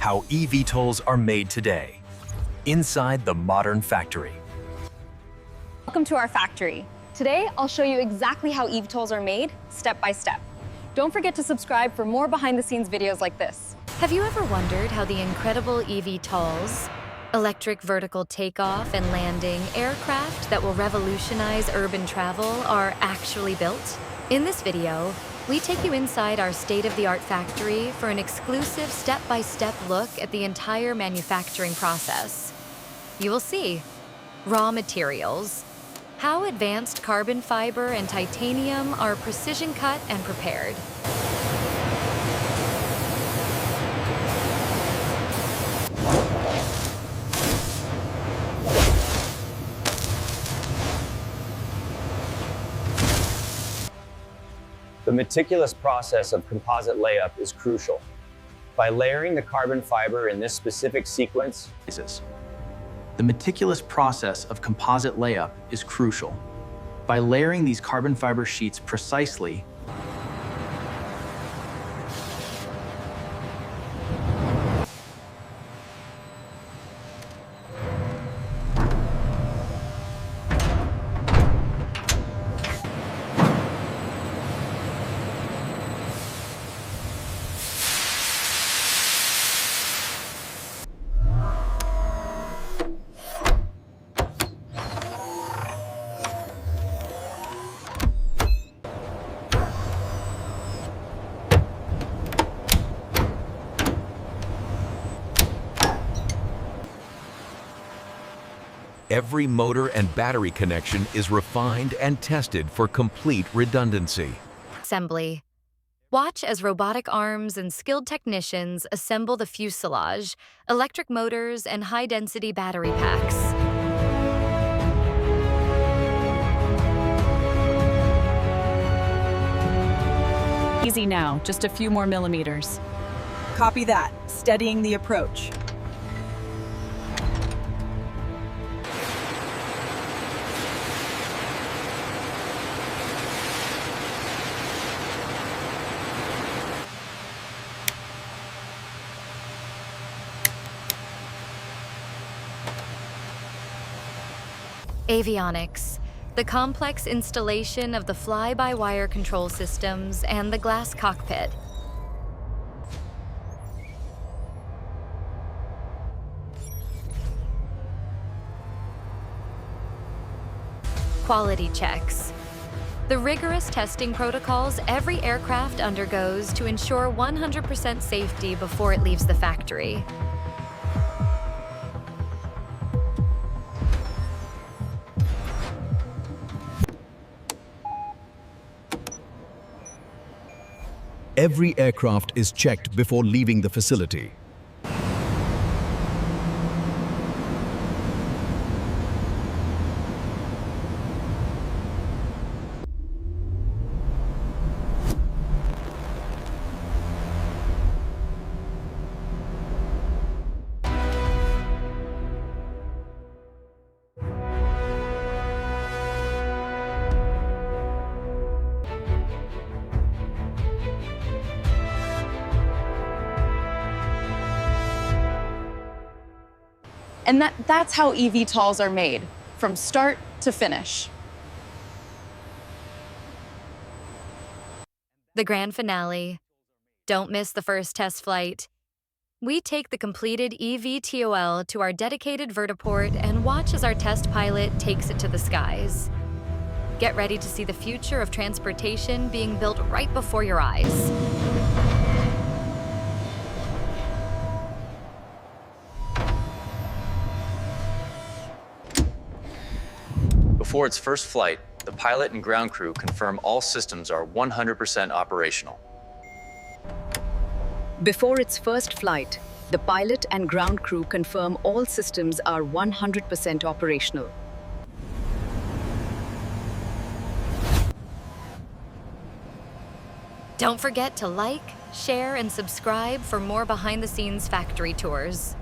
how eVTOLs are made today, inside the modern factory. Welcome to our factory. Today, I'll show you exactly how eVTOLs are made, step by step. Don't forget to subscribe for more behind-the-scenes videos like this. Have you ever wondered how the incredible eVTOLs, electric vertical takeoff and landing aircraft that will revolutionize urban travel, are actually built? In this video, we take you inside our state-of-the-art factory for an exclusive step-by-step look at the entire manufacturing process. You will see raw materials, how advanced carbon fiber and titanium are precision cut and prepared. The meticulous process of composite layup is crucial. By layering the carbon fiber in this specific sequence, the meticulous process of composite layup is crucial. By layering these carbon fiber sheets precisely, Every motor and battery connection is refined and tested for complete redundancy. Assembly. Watch as robotic arms and skilled technicians assemble the fuselage, electric motors, and high-density battery packs. Easy now, just a few more millimeters. Copy that, steadying the approach. Avionics, the complex installation of the fly-by-wire control systems and the glass cockpit. Quality checks. The rigorous testing protocols every aircraft undergoes to ensure 100% safety before it leaves the factory. Every aircraft is checked before leaving the facility. And that's how eVTOLs are made, from start to finish. The grand finale. Don't miss the first test flight. We take the completed eVTOL to our dedicated vertiport and watch as our test pilot takes it to the skies. Get ready to see the future of transportation being built right before your eyes. Before its first flight, the pilot and ground crew confirm all systems are 100% operational. Before its first flight, the pilot and ground crew confirm all systems are 100% operational. Don't forget to like, share, and subscribe for more behind-the-scenes factory tours.